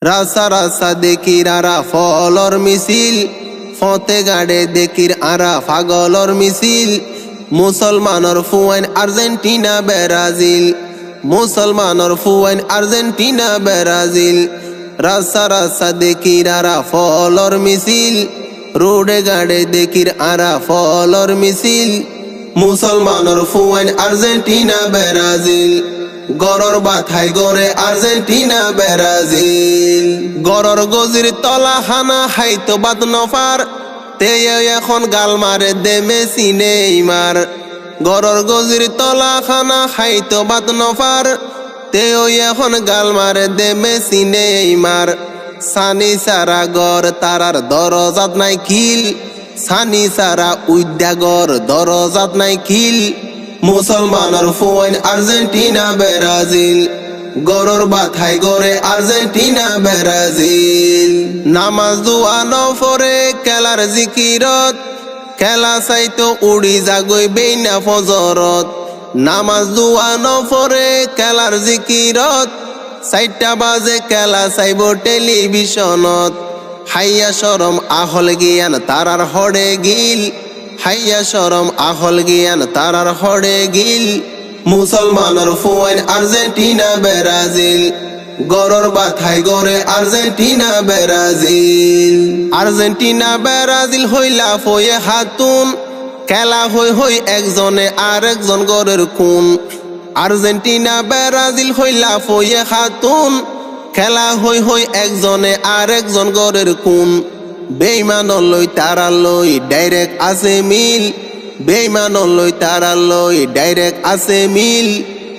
রাস্তা রাস্তা দেখির আরা ফলর মিছিল, ফতে গাড়ে দেখির আরা পাগলর মিছিল। মুসলমানর ফুয়াইন আর্জেন্টিনা ব্রাজিল, মুসলমানর ফুয়াইন আর্জেন্টিনা ব্রাজিল। রাস্তা রাস্তা দেখির আরা ফলর মিছিল, রোডে গাড়ে দেখির আরা ফলর মিছিল। মুসলমানর ফুয়াইন আর্জেন্টিনা ব্রাজিল, গরর বাথাই গরে আর্জেন্টিনা ব্রাজিল। গরর গজির তলা হানা হাইতো বাদ নফার, তেয়ে এখন গাল মারে দে মেসি নেইমার। গরর গজির তলা খানা হাইতো বাদ নফার, তেও এখন গাল মারে দে মেসি নেইমার। সানি সারা গর তারার দরজাত নাই খিল, সানি সারা উদ্যাগর দরজাত নাই খিল। মুসলমানের ফুয়াইন আর্জেন্টিনা ব্রাজিল, গরর বাথাই গরে আর্জেন্টিনা ব্রাজিল। নামাজ দোয়া নফরে খেলার জিকিরত, খেলা চাইতো উড়ি জাগই বেইনা ফজরত। নামাজ দোয়া নফরে খেলার জিকিরত, 4টা বাজে খেলা চাইব টেলিভিশনত। হাইয়া শরম আহল গিয়ান তারার হড়ে গিল, হাইয়া শরম আহল গিয়ান তারার হড়ে গিল। মুসলমানের ফুয়াইন আর্জেন্টিনা ব্রাজিল, গরর বাথাই গরে আর্জেন্টিনা ব্রাজিল। আর্জেন্টিনা ব্রাজিল হইলা ফয়ে হাতুন, খেলা হই হই একজনে আর একজন গরের খুন। আর্জেন্টিনা ব্রাজিল হইলা ফয়ে হাতুন, খেলা হই হই একজনে আর একজন গরের খুন। বেইমান লই তারা লই ডাইরেক্ট আছে মিল, বেইমান লই তারা লই ডাইরেক্ট আছে মিল।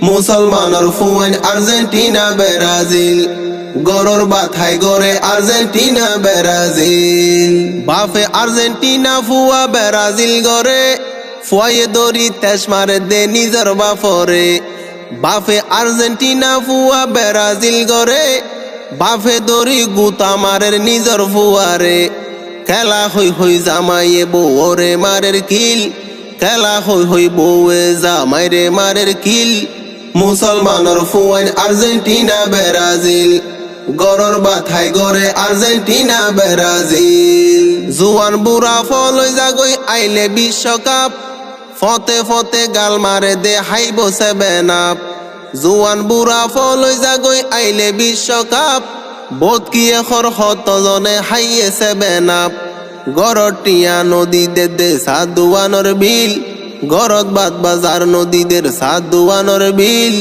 মুসলমানের ফুয়াইন আর্জেন্টিনা ব্রাজিল, গরর বাথাই গরে আর্জেন্টিনা ব্রাজিল। বাফে আর্জেন্টিনা ফুয়া ব্রাজিল গরে, ফুয়ায়ে দড়ি তেজ মারে দে নিজের বাফরে। বাফে আর্জেন্টিনা ফুয়া ব্রাজিল গরে, বাফে দড়ি গুতা মারের নিজের ফুয়ারে। খেলা হই হই জামাইয়ে বউরে মারের কিল, খেলা হই হই বউয়ে জামাইরে মারের কিল। মুসলমানের ফুয়াইন আর্জেন্টিনা ব্রাজিল, গরর বাথাই গরে আর্জেন্টিনা ব্রাজিল। জুয়ান বুড়া ফলই জাগই আইলে বিশ্বকাপ, ফতে ফতে গাল মারে দে হাইব 7 আপ। জুয়ান বুড়া ফলই জাগই আইলে বিশ্বকাপ, বোধ কি এখর হতজনে হাইয়ে 7 আপ। গরর টিয়া নদীদের দে সাদুয়ানর বিল, গরত বাদ বাজার নদীদের সাদুয়ানর বিল।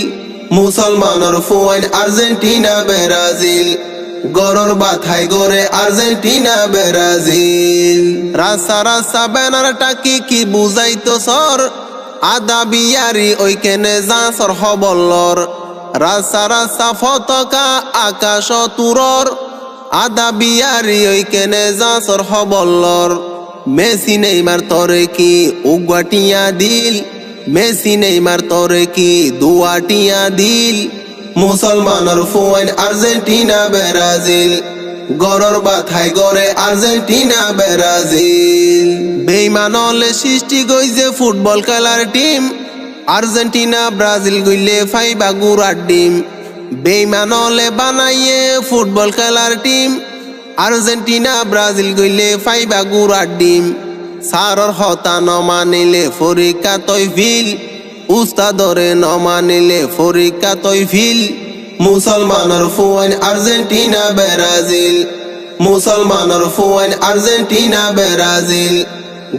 মুসলমানের ফুয়াইন আর্জেন্টিনা ব্রাজিল, গরর বাথাই গরে আর্জেন্টিনা ব্রাজিল। রাস্তা রাস্তা ব্যানার টাকি কি বুঝাইতো সর, আদা বিয়ারি ওইখানে যাসর হবল্লর। রাস্তা রাস্তা পতাকা আকাশ তুরর, আদা বিয়ারি ওইখানে যাসর হবল্লর। মেসি নেইমার তরে কি উগুয়াটিয়া দিল, মেসি নেইমার তরে কি দুয়াটিয়া দিল। মুসলমানের ফুয়াইন আর্জেন্টিনা ব্রাজিল, গরর বাথাই গরে আর্জেন্টিনা ব্রাজিল। বেইমানলে সৃষ্টি গইছে ফুটবল খেলার টিম, আর্জেন্টিনা ব্রাজিল গইলে ফাইবা গুড়ার ডিম। বেইমানলে বানাইয়ে ফুটবল খেলার টিম, আর্জেন্টিনা ব্রাজিল গইলে ফাইবা গুড়ার ডিম। সারর হতা ন মানিলে ফরিকা তৈ ফিল, উস্তাদরে ন মানিলে ফরিকা তৈ ফিল। মুসলমানের ফুয়াইন আর্জেন্টিনা ব্রাজিল, মুসলমানের ফুয়াইন আর্জেন্টিনা ব্রাজিল,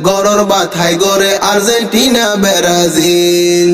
গরর বাথাই গরে আর্জেন্টিনা ব্রাজিল।